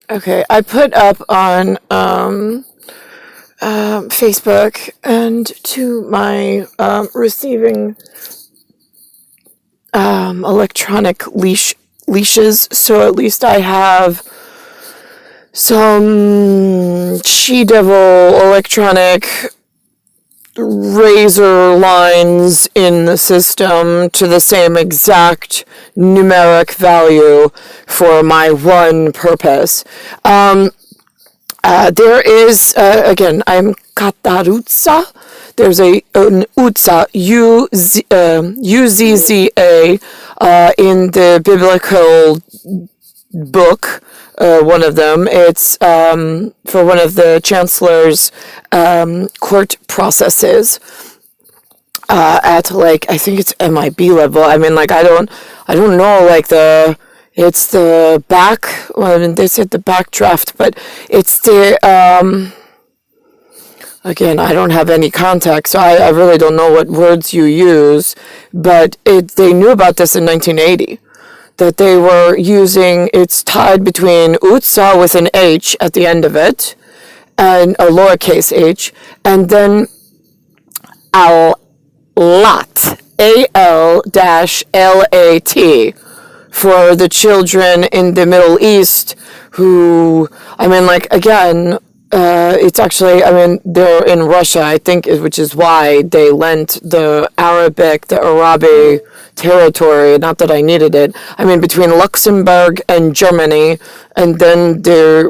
Okay, I put up on Facebook and to my receiving electronic leashes, so at least I have some She-Devil electronic razor lines in the system to the same exact numeric value for my one purpose. There is, again, I'm Kataruzza. There's an Uzza, UZZA, in the biblical book, one of them. It's for one of the chancellor's court processes at, like, I think it's MIB level. I mean, like, I don't know, like, it's the back, well, they said the back draft, but it's the, again, I don't have any context, so I really don't know what words you use, but they knew about this in 1980, that they were using, it's tied between UZZah with an H at the end of it, and a lowercase h, and then AL-LAT, AL-LAT, for the children in the Middle East who, I mean, like, again, it's actually, I mean, they're in Russia, I think, which is why they lent the Arabic territory, not that I needed it, I mean, between Luxembourg and Germany, and then the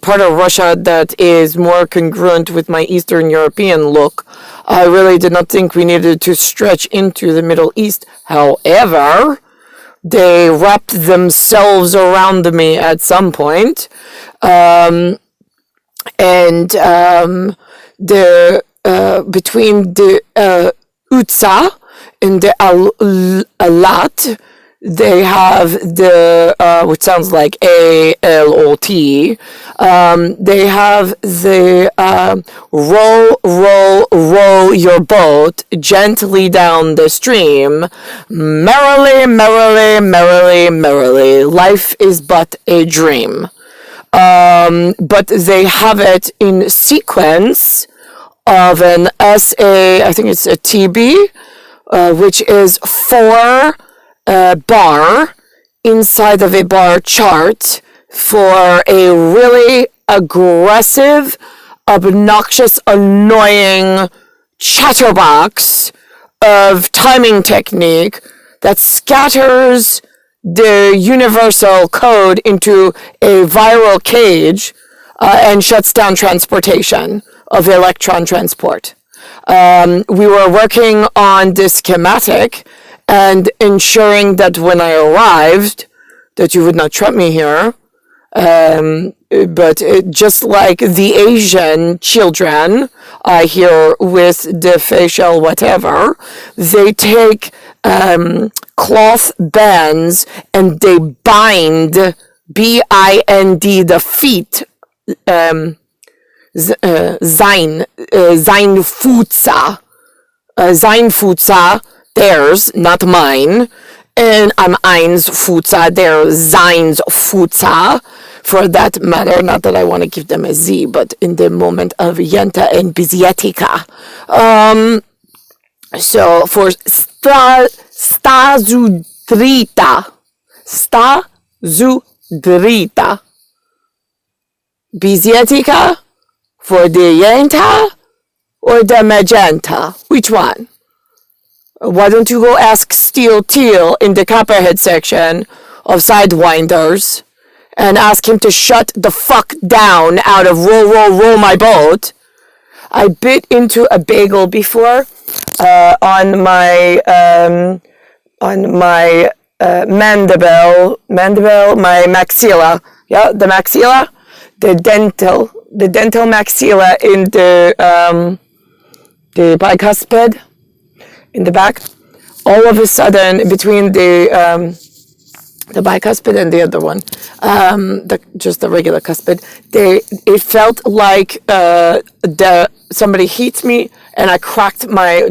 part of Russia that is more congruent with my Eastern European look. I really did not think we needed to stretch into the Middle East. However, they wrapped themselves around me at some point. And between the UZZah and the AL-LAT, they have the, which sounds like AL-LAT, they have the row your boat gently down the stream, merrily, merrily, merrily, merrily, life is but a dream. But they have it in sequence of an SA, I think it's a TB, which is 4 bar inside of a bar chart for a really aggressive, obnoxious, annoying chatterbox of timing technique that scatters the universal code into a viral cage and shuts down transportation of electron transport. We were working on this schematic and ensuring that when I arrived, that you would not trap me here, but just like the Asian children here with the facial whatever, they take cloth bands and they bind, B-I-N-D, the feet, sein Futsa, theirs, not mine, and I'm eins Futsa, they're seins Futsa, for that matter, not that I want to give them a Z, but in the moment of Yenta and Bizietica. So for Stazudrita, Bizietica, for the Yenta or the Magenta? Which one? Why don't you go ask Steel Teal in the Copperhead section of Sidewinders and ask him to shut the fuck down out of row my boat. I bit into a bagel before on my mandible, my maxilla. Yeah, the maxilla, the dental maxilla in the bicuspid in the back. All of a sudden, between the bicuspid and the other one, just the regular cuspid, it felt like somebody hit me and I cracked my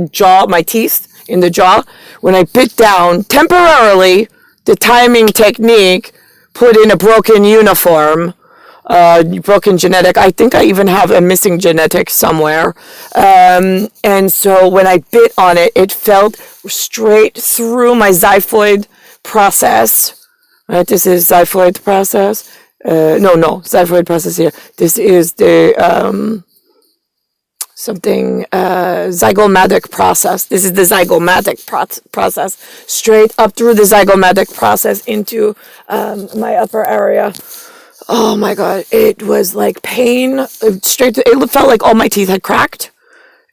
teeth in the jaw. When I bit down, temporarily, the timing technique put in a broken uniform, broken genetic. I think I even have a missing genetic somewhere. And so when I bit on it, it felt straight through my xiphoid process. Right, this is xiphoid process. No, xiphoid process here. This is the zygomatic process. This is the zygomatic process, straight up through the zygomatic process into my upper area. Oh my God, it was like pain. It felt like all my teeth had cracked.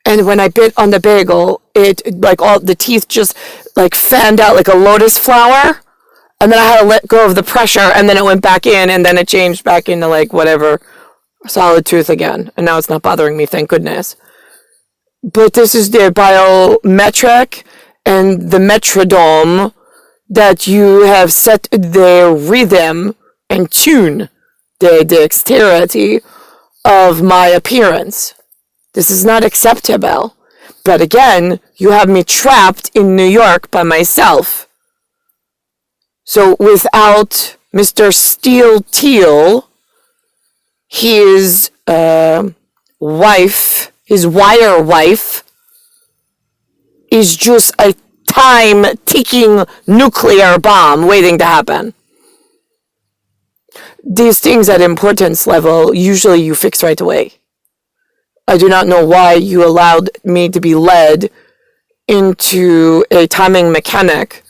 And when I bit on the bagel, it like all the teeth just like fanned out like a lotus flower. And then I had to let go of the pressure, and then it went back in, and then it changed back into like whatever solid tooth again. And now it's not bothering me, thank goodness. But this is the biometric and the metrodome that you have set the rhythm and tune the dexterity of my appearance. This is not acceptable. But again, you have me trapped in New York by myself. So without Mr. Steel Teal, his wife, his wire wife, is just a time-ticking nuclear bomb waiting to happen. These things at importance level, usually you fix right away. I do not know why you allowed me to be led into a timing mechanic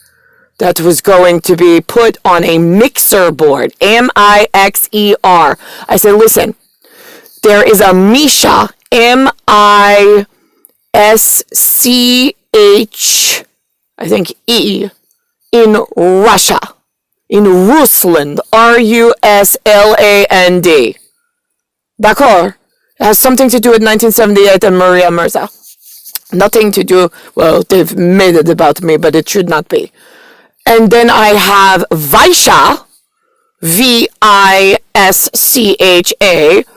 that was going to be put on a mixer board. M-I-X-E-R. I said, listen, there is a Misha, M-I-S-C-H, I think E, in Russia, in Rusland, R-U-S-L-A-N-D. D'accord? It has something to do with 1978 and Maria Mirza. Nothing to do, well, they've made it about me, but it should not be. And then I have Vaisha, V-I-S-C-H-A,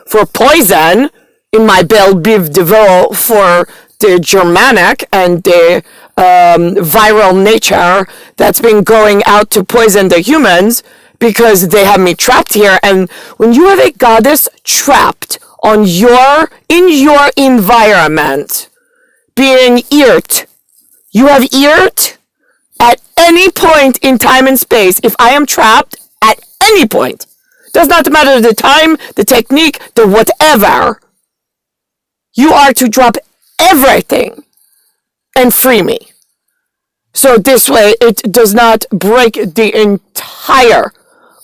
for poison in my Belle Biv DeVoe for the Germanic and the viral nature that's been going out to poison the humans because they have me trapped here. And when you have a goddess trapped in your environment, being Irt, you have Irt. At any point in time and space, if I am trapped at any point, does not matter the time, the technique, the whatever, you are to drop everything and free me. So this way, it does not break the entire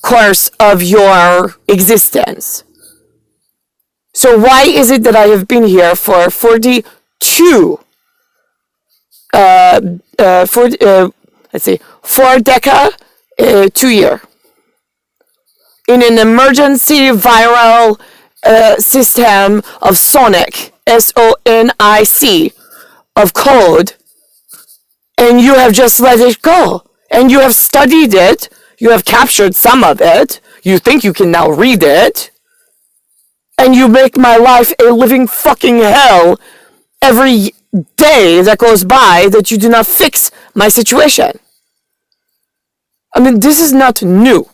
course of your existence. So why is it that I have been here for 42 4 deca, 2 year. In an emergency viral system of sonic, S-O-N-I-C, of code, and you have just let it go. And you have studied it, you have captured some of it, you think you can now read it, and you make my life a living fucking hell every day that goes by that you do not fix my situation. I mean, this is not new.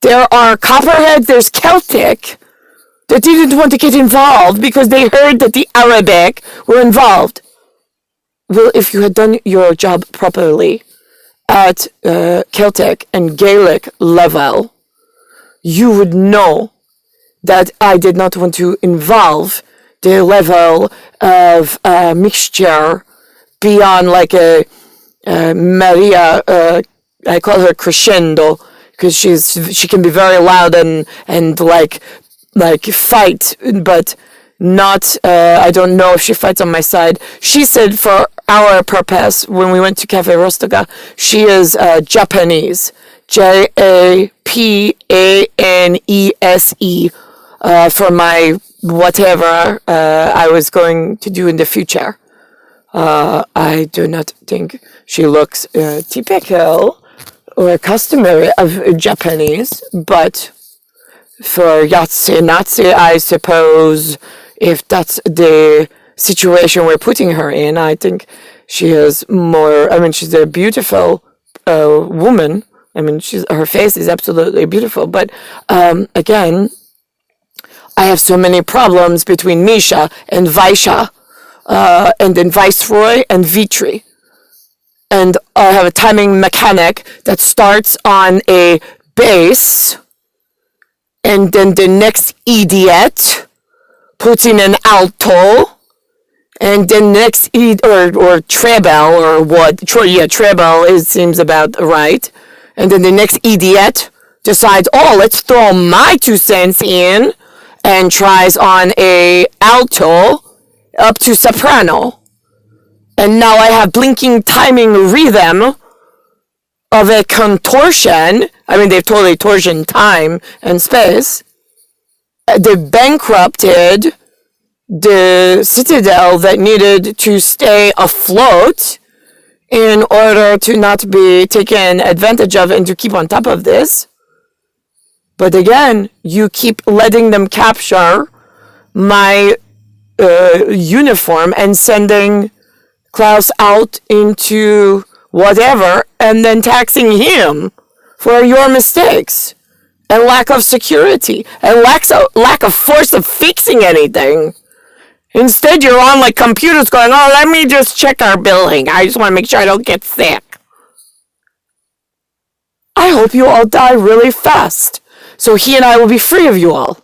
There are Copperhead, there's Celtic, that didn't want to get involved because they heard that the Arabic were involved. Well, if you had done your job properly at Celtic and Gaelic level, you would know that I did not want to involve the level of mixture beyond like a Maria, I call her crescendo, because she can be very loud and like fight, but not, I don't know if she fights on my side. She said for our purpose, when we went to Cafe Rostoga, she is Japanese, Japanese, for my whatever I was going to do in the future. I do not think she looks typical or customary of Japanese, but for Yahtzee Nazi, I suppose, if that's the situation we're putting her in, I think she is more, I mean, she's a beautiful woman. I mean, her face is absolutely beautiful, but again, I have so many problems between Misha and Vaisha, and then Viceroy and Vitri. And I have a timing mechanic that starts on a bass, and then the next idiot puts in an alto, and then next or treble or what? Yeah, treble seems about right. And then the next idiot decides, oh, let's throw my 2 cents in, and tries on a alto up to soprano. And now I have blinking timing rhythm of a contortion. I mean, they've totally torsioned time and space. They bankrupted the citadel that needed to stay afloat in order to not be taken advantage of and to keep on top of this. But again, you keep letting them capture my uniform and sending Klaus out into whatever and then taxing him for your mistakes and lack of security and lack of force of fixing anything. Instead, you're on like computers going, oh, let me just check our billing. I just want to make sure I don't get sick. I hope you all die really fast, so he and I will be free of you all.